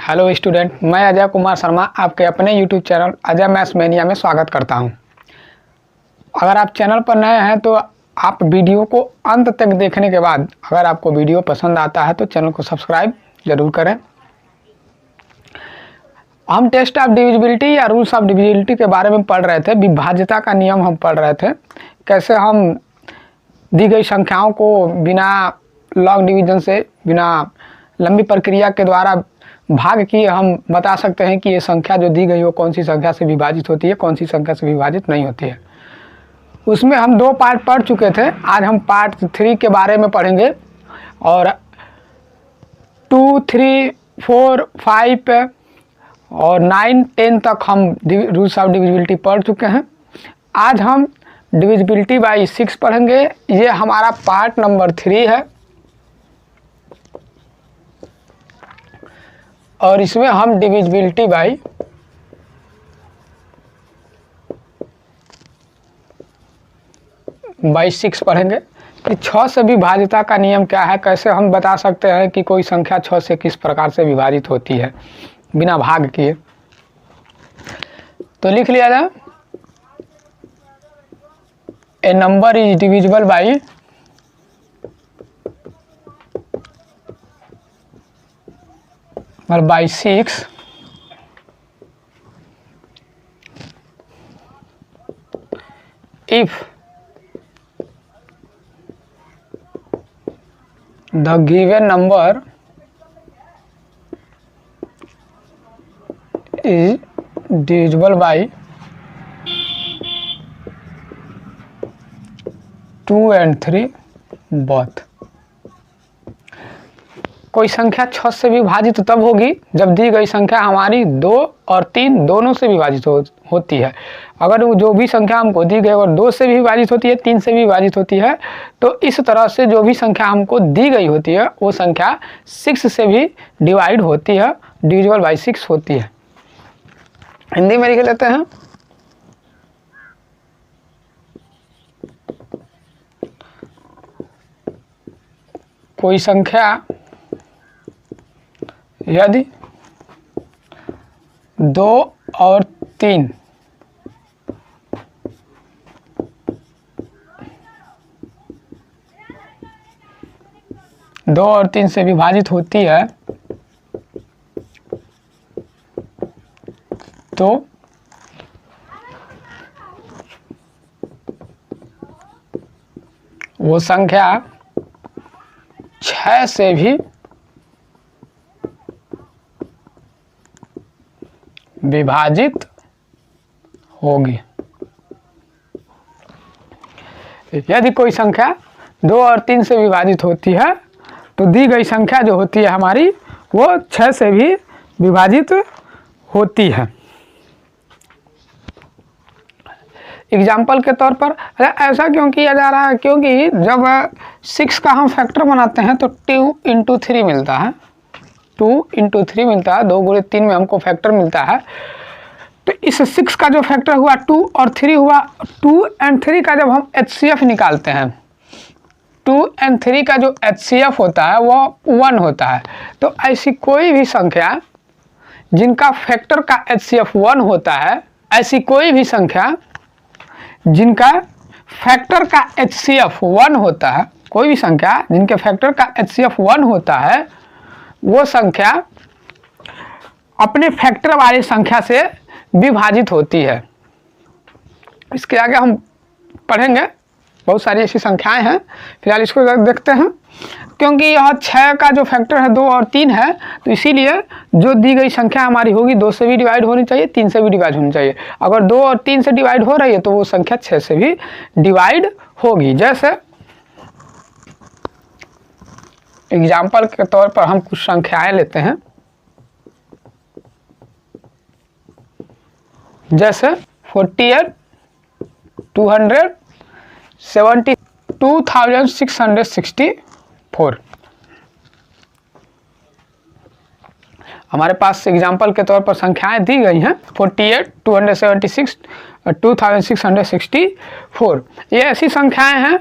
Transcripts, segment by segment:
Hello student, मैं अजय कुमार शर्मा आपके अपने YouTube channel Ajay maths mania में स्वागत करता हूं। अगर आप चैनल पर नए हैं तो आप वीडियो को अंत तक देखने के बाद अगर आपको वीडियो पसंद आता है तो चैनल को सब्सक्राइब जरूर करें। हम टेस्ट ऑफ डिविजिबिलिटी या रूल्स ऑफ डिविजिबिलिटी के बारे में पढ़ रहे थे। विभाज्यता का नियम हम पढ़ रहे थे, कैसे हम दी गई संख्याओं को बिना लॉग डिवीजन से, बिना लंबी प्रक्रिया के द्वारा भाग किए हम बता सकते हैं कि ये संख्या जो दी गई हो कौन सी संख्या से विभाजित होती है, कौन सी संख्या से विभाजित नहीं होती है। उसमें हम 2 पार्ट पढ़ चुके थे। आज हम पार्ट 3 के बारे में पढ़ेंगे और 2, 3, 4, 5 और 9, 10 तक हम रूल्स ऑफ डिविजिबिलिटी पढ़ चुके हैं। आज हम डिविजिबिलिटी बाई 6 पढ़ेंगे। ये हमारा पार्ट नंबर 3 है और इसमें हम डिविजिबिलिटी बाई 6 पढ़ेंगे कि 6 से विभाज्यता का नियम क्या है, कैसे हम बता सकते हैं कि कोई संख्या 6 से किस प्रकार से विभाजित होती है बिना भाग किए। तो लिख लिया जाए, a number is divisible by 6 if the given number is divisible by 2 and 3 both। कोई संख्या 6 से विभाजित तब होगी जब दी गई संख्या हमारी 2 और 3 दोनों से विभाजित होती है। अगर वो जो भी संख्या हमको दी गई और 2 से भी विभाजित होती है, 3 से भी विभाजित होती है, तो इस तरह से जो भी संख्या हमको दी गई होती है वो संख्या 6 से भी डिवाइड होती है, डिविजिबल बाई 6 होती है। हिंदी में लिख लेते हैं, कोई संख्या यदि 2 और 3 से विभाजित होती है तो वो संख्या 6 से भी विभाजित होगी। यदि कोई संख्या 2 और 3 से विभाजित होती है तो दी गई संख्या जो होती है हमारी वो 6 से भी विभाजित होती है। एग्जाम्पल के तौर पर ऐसा क्यों किया जा रहा है, क्योंकि जब 6 का हम फैक्टर बनाते हैं तो 2 × 3 मिलता है, 2 × 3 मिलता है, 2 × 3 में हमको फैक्टर मिलता है। तो इस 6 का जो फैक्टर हुआ 2 और 3 हुआ, 2 और 3 का जब हम HCF निकालते हैं, 2 और 3 का जो HCF होता है वो 1 होता है। तो ऐसी कोई भी संख्या जिनका फैक्टर का HCF 1 होता है, ऐसी कोई भी संख्या जिनका फैक्टर का HCF 1 होता है, कोई भी संख्या जिनके फैक्टर का HCF 1 होता है, वो संख्या अपने फैक्टर वाली संख्या से विभाजित होती है। इसके आगे हम पढ़ेंगे, बहुत सारी ऐसी संख्याएं हैं, फिलहाल इसको देखते हैं। क्योंकि यह 6 का जो फैक्टर है 2 और 3 है, तो इसीलिए जो दी गई संख्या हमारी होगी 2 से भी डिवाइड होनी चाहिए, 3 से भी डिवाइड होनी चाहिए। अगर 2 और 3 से डिवाइड हो रही है तो वो संख्या 6 से भी डिवाइड होगी। जैसे एग्जाम्पल के तौर पर हम कुछ संख्याएं लेते हैं, जैसे 48, 270, 2664। हमारे पास एग्जाम्पल के तौर पर संख्याएं दी गई हैं 48, 276, 2664। ये ऐसी संख्याएं हैं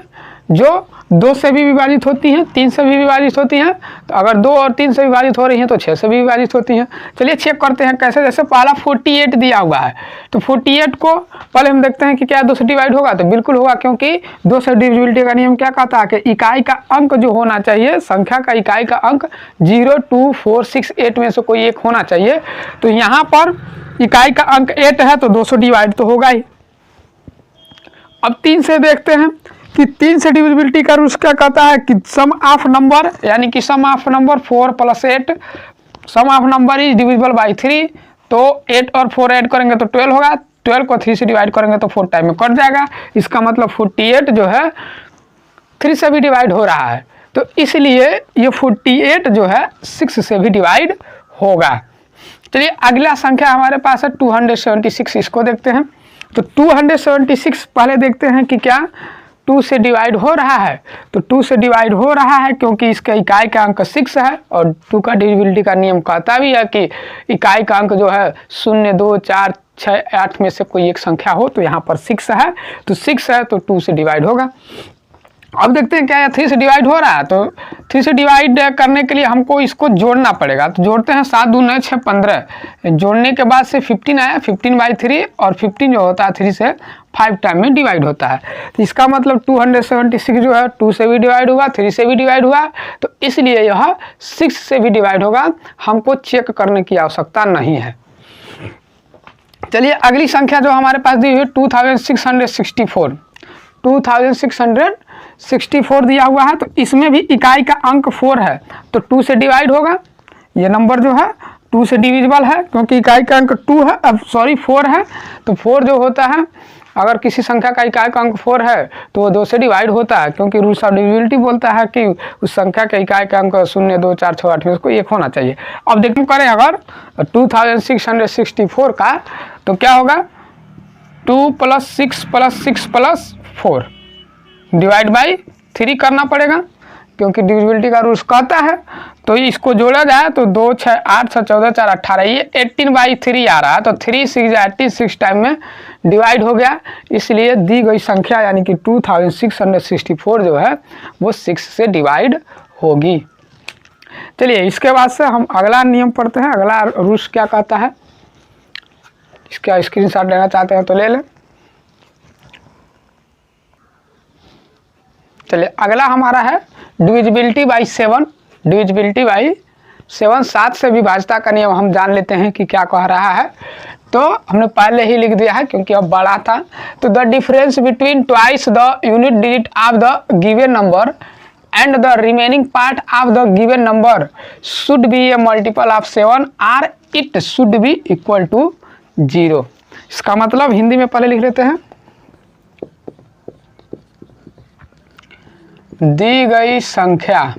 जो 2 से भी विभाजित होती हैं, 3 से भी विभाजित होती हैं। तो अगर 2 और 3 से विभाजित हो रही हैं तो 6 से भी विभाजित होती हैं। चलिए चेक करते हैं कैसे। जैसे पहला 48 दिया हुआ है, तो 48 को पहले हम देखते हैं कि क्या 2 से डिवाइड होगा, तो बिल्कुल होगा, क्योंकि 2 से डिविजिबिलिटी का नियम क्या कहता है कि इकाई का अंक जो होना चाहिए, संख्या का इकाई का अंक 0, 2, 4, 6, 8 में से कोई एक होना चाहिए। तो यहाँ पर इकाई का अंक 8 है तो 2 से डिवाइड तो होगा ही। अब 3 से देखते हैं कि 3 से डिविजिबिलिटी का रूल्स क्या कहता है कि सम ऑफ नंबर, यानी कि sum of number 4 + 8, sum of number is divisible by 3। तो 8 और 4 ऐड करेंगे तो 12 होगा, 12 को 3 से डिवाइड करेंगे तो 4 टाइम में कट जाएगा। इसका मतलब 48 जो है 3 से भी डिवाइड हो रहा है, तो इसलिए ये 48 जो है 6 से भी डिवाइड होगा। चलिए अगला संख्या हमारे पास है 276, इसको देखते हैं। तो 276 पहले देखते हैं कि क्या 2 से डिवाइड हो रहा है। तो 2 से डिवाइड हो रहा है क्योंकि इसका इकाई का अंक 6 है, और 2 का डिविजिबिलिटी का नियम कहता भी है कि इकाई का अंक जो है 0, 2, 4, 6, 8 में से कोई एक संख्या हो। तो यहाँ पर 6 है, तो 6 है तो 2 से डिवाइड होगा। अब देखते हैं क्या यह 3 से डिवाइड हो रहा है। तो 3 से डिवाइड करने के लिए हमको इसको जोड़ना पड़ेगा। तो जोड़ते हैं, 7 दूनी 9 6 15, जोड़ने के बाद से 15 आया, 15/3, और 15 जो होता है 3 से 5 टाइम में डिवाइड होता है। तो इसका मतलब 276 जो है 2 से भी डिवाइड हुआ, 3 से भी डिवाइड हुआ, तो इसलिए यह 6 से भी डिवाइड होगा। हमको चेक करने की आवश्यकता नहीं है। चलिए अगली संख्या जो हमारे पास दी हुई है 2664, 2664 दिया हुआ है। तो इसमें भी इकाई का अंक 4 है, तो 2 से डिवाइड होगा। ये नंबर जो है 2 से डिविजिबल है क्योंकि इकाई का अंक 2 है, अब सॉरी 4 है। तो 4 जो होता है, अगर किसी संख्या का इकाई का अंक 4 है तो वो 2 से डिवाइड होता है, क्योंकि रूल्स ऑफ डिविजिबिलिटी बोलता है कि उस संख्या के इकाई का अंक 0, 2, 4, 6, 8 में से कोई एक होना चाहिए। अब देखते करें अगर 2664 का, तो क्या होगा 2 + 6 + 6 + 4 डिवाइड बाई 3 करना पड़ेगा, क्योंकि डिविजिबिलिटी का रूल्स कहता है। तो इसको जोड़ा जाए तो 2, 6, 8, 6, 14, 4, 18, ये 18/3 आ रहा है। तो 3, 6 या 18, 6 टाइम में डिवाइड हो गया। इसलिए दी गई संख्या यानी कि 2664 जो है वो 6 से डिवाइड होगी। चलिए इसके बाद से हम अगला नियम पढ़ते हैं। अगला रूल्स क्या कहता है, इसका स्क्रीनशॉट लेना चाहते हैं तो ले लें। चलिए अगला हमारा है डिविजिबिलिटी बाई 7। डिविजिबिलिटी बाई 7, 7 से विभाज्यता का नियम हम जान लेते हैं कि क्या कह रहा है। तो हमने पहले ही लिख दिया है क्योंकि अब बड़ा था। तो the difference between twice the unit digit of the given number and the remaining part of the given number should be a multiple of 7 और it should be equal to 0। इसका मतलब हिंदी में पहले लिख लेते हैं। दी गई संख्या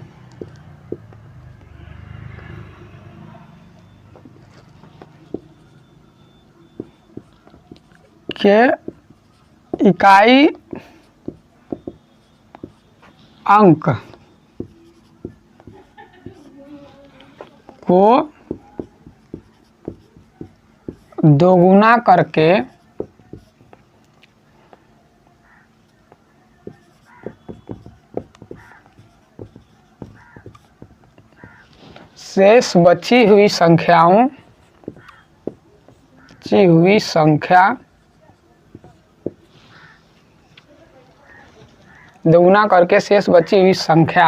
के इकाई अंक को दोगुना करके शेष बची हुई संख्या दोगुना करके शेष बची हुई संख्या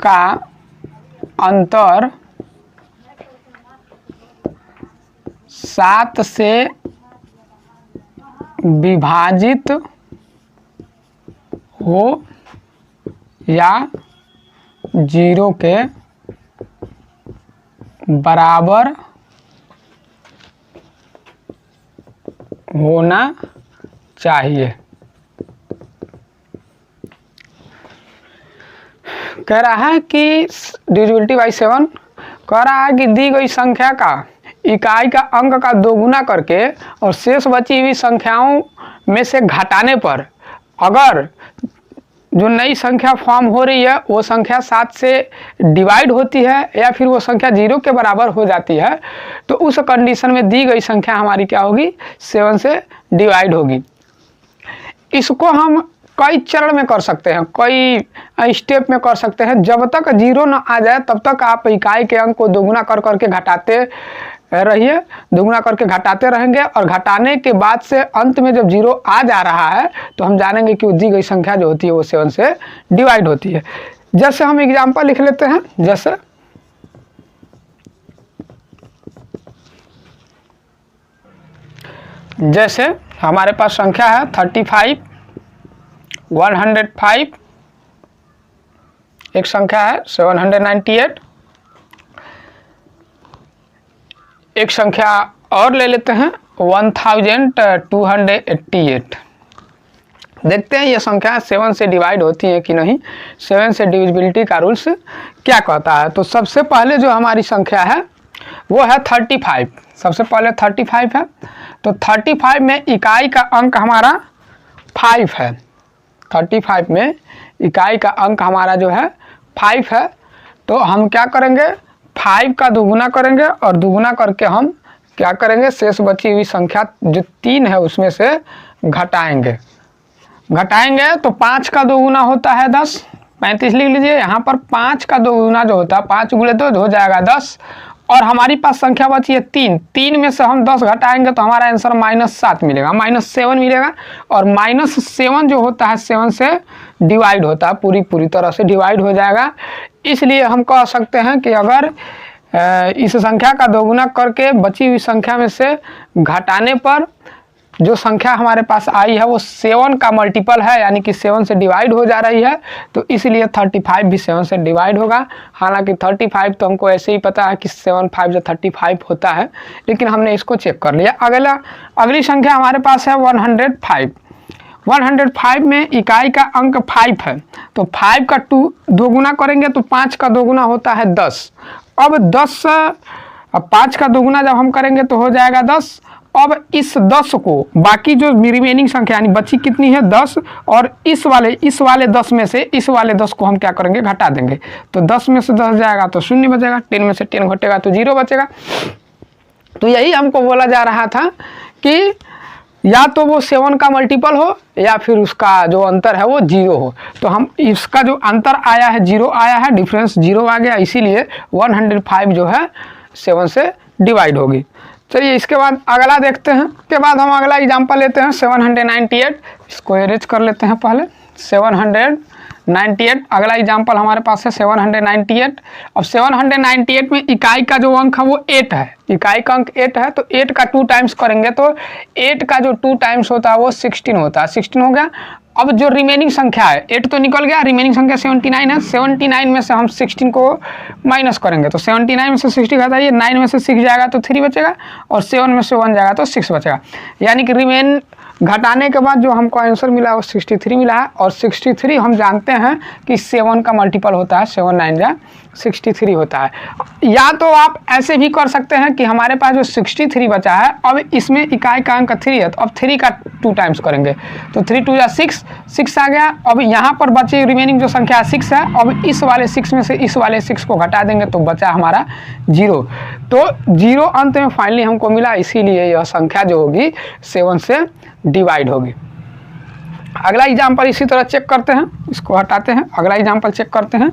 का अंतर 7 से विभाजित हो या 0 के बराबर होना चाहिए। कह रहा है कि डिविजिबिलिटी बाई 7 कह रहा है कि दी गई संख्या का इकाई का अंक का दोगुना करके और शेष बची हुई संख्याओं में से घटाने पर अगर जो नई संख्या फॉर्म हो रही है वो संख्या 7 से डिवाइड होती है या फिर वो संख्या 0 के बराबर हो जाती है, तो उस कंडीशन में दी गई संख्या हमारी क्या होगी, 7 से डिवाइड होगी। इसको हम कई चरण में कर सकते हैं, कई स्टेप में कर सकते हैं। जब तक 0 ना आ जाए तब तक आप इकाई के अंक को दोगुना कर करके घटाते रहिए, दोगुना करके घटाते रहेंगे, और घटाने के बाद से अंत में जब 0 आ जा रहा है तो हम जानेंगे कि दी गई संख्या जो होती है वो 7 से डिवाइड होती है। जैसे हम एग्जाम्पल लिख लेते हैं, जैसे हमारे पास संख्या है 35, 105, एक संख्या है 798, एक संख्या और ले लेते हैं 1288। देखते हैं ये संख्या 7 से डिवाइड होती है कि नहीं, 7 से डिविजिबिलिटी का रूल्स क्या कहता है। तो सबसे पहले जो हमारी संख्या है वो है 35। सबसे पहले 35 है, तो 35 में इकाई का अंक हमारा 5 है। 35 में इकाई का अंक हमारा जो है 5 है, तो हम क्या करेंगे, 5 का दोगुना करेंगे और दोगुना करके हम क्या करेंगे, शेष बची हुई संख्या जो 3 है उसमें से घटाएंगे तो 5 का दोगुना होता है 10, 35 लिख लीजिए। यहाँ पर 5 का दोगुना जो होता है 5 गुणे 2 हो जाएगा 10, और हमारी पास संख्या बची है 3। 3 में से हम 10 घटाएंगे तो हमारा आंसर -7 मिलेगा, -7 मिलेगा। और -7 जो होता है 7 से डिवाइड होता है, पूरी तरह से डिवाइड हो जाएगा। इसलिए हम कह सकते हैं कि अगर इस संख्या का दोगुना करके बची हुई संख्या में से घटाने पर जो संख्या हमारे पास आई है वो 7 का मल्टीपल है, यानी कि 7 से डिवाइड हो जा रही है, तो इसलिए 35 भी 7 से डिवाइड होगा। हालांकि 35 तो हमको ऐसे ही पता है कि 7 5 जो 35 होता है, लेकिन हमने इसको चेक कर लिया। अगली संख्या हमारे पास है 105। 105 में इकाई का अंक 5 है, तो 5 का दोगुना करेंगे तो 5 का दोगुना होता है 10। अब 5 का दोगुना जब हम करेंगे तो हो जाएगा 10। अब इस 10 को, बाकी जो रिमेनिंग संख्या यानी बची कितनी है 10, और इस वाले 10 में से इस वाले 10 को हम क्या करेंगे, घटा देंगे। तो 10 में से 10 जाएगा तो 0 बचेगा, 10 में से 10 घटेगा तो 0 बचेगा। तो यही हमको बोला जा रहा था कि या तो वो 7 का मल्टीपल हो या फिर उसका जो अंतर है वो 0 हो। तो हम इसका जो अंतर आया है 0 आया है, डिफरेंस 0 आ गया, इसीलिए 105 जो है 7 से डिवाइड होगी। चलिए इसके बाद अगला देखते हैं। इसके बाद हम अगला एग्जांपल लेते हैं 798। इसको एरेज कर लेते हैं पहले। 798 अगला एग्जांपल हमारे पास है 798। अब 798 में इकाई का जो अंक है वो 8 है, इकाई का अंक 8 है, तो 8 का 2 टाइम्स करेंगे तो 8 का जो 2 टाइम्स होता है वो 16 होता है। 16 हो गया। अब जो रिमेनिंग संख्या है 8 तो निकल गया, रिमेनिंग संख्या 79 है। 79 में से हम 16 को माइनस करेंगे तो 79 में से 60 घटाइए, 9 में से 6 जाएगा तो 3 बचेगा, और 7 में से 1 जाएगा तो 6 बचेगा। यानी कि रिमेन घटाने के बाद जो हमको आंसर मिला वो 63 मिला है। और 63 हम जानते हैं कि 7 का मल्टीपल होता है, 7 9 जा 63 होता है। या तो आप ऐसे भी कर सकते हैं कि हमारे पास जो 63 बचा है, अब इसमें इकाई का अंक 3 है, तो अब 3 का 2 टाइम्स करेंगे तो 3 2 जा 6 आ गया। अब यहाँ पर बची रिमेनिंग जो संख्या 6 है, अब इस वाले 6 में से इस वाले 6 को घटा देंगे तो बचा हमारा 0। तो 0 अंत में फाइनली हमको मिला, इसीलिए यह संख्या जो होगी 7 से डिवाइड होगी। अगला एग्जाम्पल इसी तरह चेक करते हैं, इसको हटाते हैं, अगला एग्जाम्पल चेक करते हैं।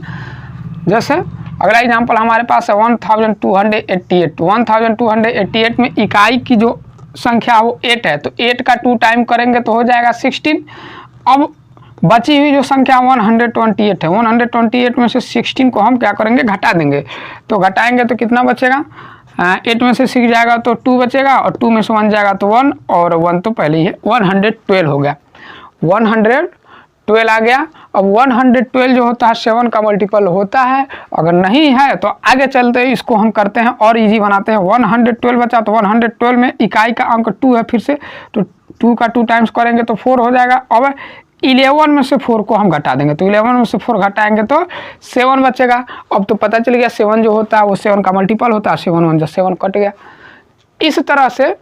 जैसे अगला एग्जाम्पल हमारे पास है 1288। 1288 में इकाई की जो संख्या वो 8 है, तो 8 का 2 टाइम करेंगे तो हो जाएगा 16। अब बची हुई जो संख्या 128 है, 128 में से 16 को हम क्या करेंगे, घटा देंगे। तो घटाएंगे तो कितना बचेगा, 8 में से 6 जाएगा तो 2 बचेगा, और 2 में से 1 जाएगा तो 1, और 1 तो पहले ही है, 112 हो गया। 112 आ गया। अब 112 जो होता है 7 का मल्टीपल होता है, अगर नहीं है तो आगे चलते हैं, इसको हम करते हैं और इजी बनाते हैं। 112 बचा, तो 112 में इकाई का अंक 2 है फिर से, तो 2 का 2 टाइम्स करेंगे तो 4 हो जाएगा। अब 11 में से 4 को हम घटा देंगे, तो 11 में से 4 घटाएंगे तो 7 बचेगा। अब तो पता चल गया 7 जो होता है वो 7 का मल्टीपल होता है, 7 1 7 कट गया। इस तरह से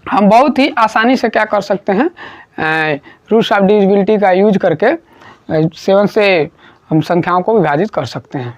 हम बहुत ही आसानी से क्या कर सकते हैं, रूल्स ऑफ डिविजिबिलिटी का यूज करके 7 से हम संख्याओं को विभाजित कर सकते हैं।